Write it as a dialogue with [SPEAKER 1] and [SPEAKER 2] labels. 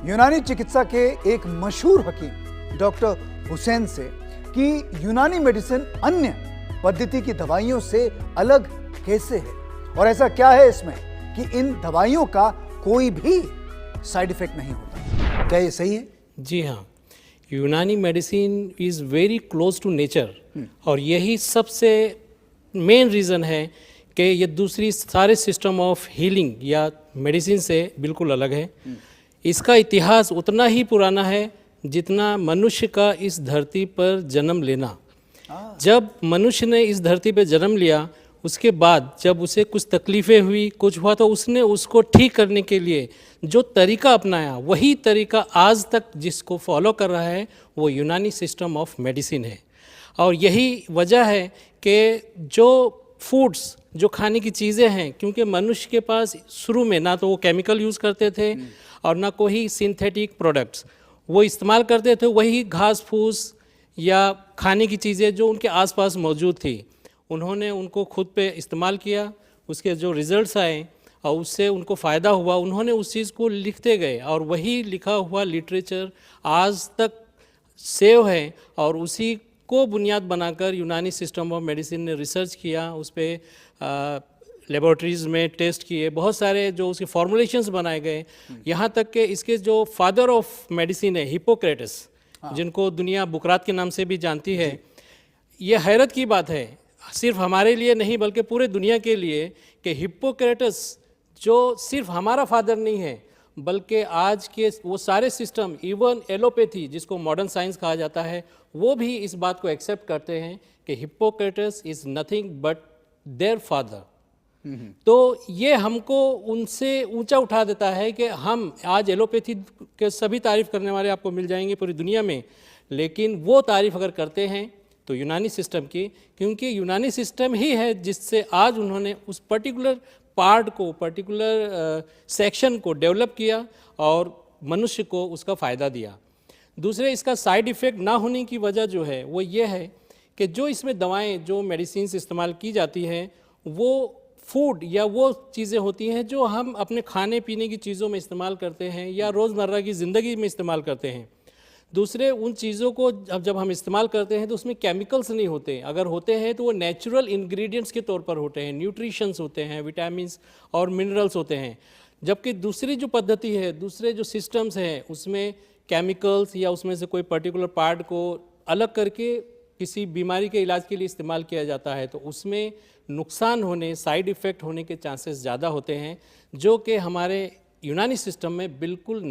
[SPEAKER 1] यूनानी चिकित्सा के एक मशहूर हकीम डॉक्टर हुसैन से कि यूनानी मेडिसिन अन्य पद्धति की दवाइयों से अलग कैसे है और ऐसा क्या है इसमें कि इन दवाइयों का कोई भी साइड इफेक्ट नहीं होता। क्या ये सही है?
[SPEAKER 2] जी हाँ, Unani medicine is very close to nature और यही सबसे मेन रीज़न है कि ये दूसरी सारे सिस्टम ऑफ हीलिंग या मेडिसिन से बिल्कुल अलग है। इसका इतिहास उतना ही पुराना है जितना मनुष्य का इस धरती पर जन्म लेना। जब मनुष्य ने इस धरती पर जन्म लिया, उसके बाद जब उसे कुछ तकलीफ़ें हुई, कुछ हुआ, तो उसने उसको ठीक करने के लिए जो तरीका अपनाया, वही तरीका आज तक जिसको फॉलो कर रहा है वो यूनानी सिस्टम ऑफ मेडिसिन है। और यही वजह है कि जो फूड्स, जो खाने की चीज़ें हैं, क्योंकि मनुष्य के पास शुरू में ना तो वो केमिकल यूज़ करते थे और ना कोई सिंथेटिक प्रोडक्ट्स वो इस्तेमाल करते थे, वही घास फूस या खाने की चीज़ें जो उनके आसपास मौजूद थी, उन्होंने उनको खुद पे इस्तेमाल किया। उसके जो रिज़ल्ट्स आए और उससे उनको फ़ायदा हुआ, उन्होंने उस चीज़ को लिखते गए और वही लिखा हुआ लिटरेचर आज तक सेव है। और उसी को बुनियाद बनाकर यूनानी सिस्टम ऑफ मेडिसिन ने रिसर्च किया, उस पर लेबोरेटरीज़ में टेस्ट किए, बहुत सारे जो उसके फॉर्मुलेशंस बनाए गए। यहाँ तक कि इसके जो फादर ऑफ मेडिसिन है हिप्पोक्रेटस, जिनको दुनिया बुकरात के नाम से भी जानती है, ये हैरत की बात है सिर्फ हमारे लिए नहीं बल्कि पूरे दुनिया के लिए कि हिप्पोक्रेटस जो सिर्फ हमारा फादर नहीं है बल्कि आज के वो सारे सिस्टम, इवन एलोपैथी जिसको मॉडर्न साइंस कहा जाता है, वो भी इस बात को एक्सेप्ट करते हैं कि Hippocrates is nothing but their father. तो ये हमको उनसे ऊंचा उठा देता है कि हम आज एलोपैथी के सभी तारीफ़ करने वाले आपको मिल जाएंगे पूरी दुनिया में, लेकिन वो तारीफ़ अगर करते हैं तो यूनानी सिस्टम की, क्योंकि यूनानी सिस्टम ही है जिससे आज उन्होंने उस पर्टिकुलर पार्ट को, पर्टिकुलर सेक्शन को डेवलप किया और मनुष्य को उसका फ़ायदा दिया। दूसरे, इसका साइड इफ़ेक्ट ना होने की वजह जो है वो ये है कि जो इसमें दवाएं, जो मेडिसिन्स इस्तेमाल की जाती हैं, वो फूड या वो चीज़ें होती हैं जो हम अपने खाने पीने की चीज़ों में इस्तेमाल करते हैं या रोज़मर्रा की ज़िंदगी में इस्तेमाल करते हैं। दूसरे, उन चीज़ों को जब हम इस्तेमाल करते हैं तो उसमें केमिकल्स नहीं होते, अगर होते हैं तो वो नेचुरल इंग्रेडिएंट्स के तौर पर होते हैं, न्यूट्रिशंस होते हैं, विटामिन्स और मिनरल्स होते हैं। जबकि दूसरी जो पद्धति है, दूसरे जो सिस्टम्स हैं, उसमें केमिकल्स या उसमें से कोई पर्टिकुलर पार्ट को अलग करके किसी बीमारी के इलाज के लिए इस्तेमाल किया जाता है, तो उसमें नुकसान होने, साइड इफ़ेक्ट होने के चांसेस ज़्यादा होते हैं, जो कि हमारे यूनानी सिस्टम में बिल्कुल नहीं।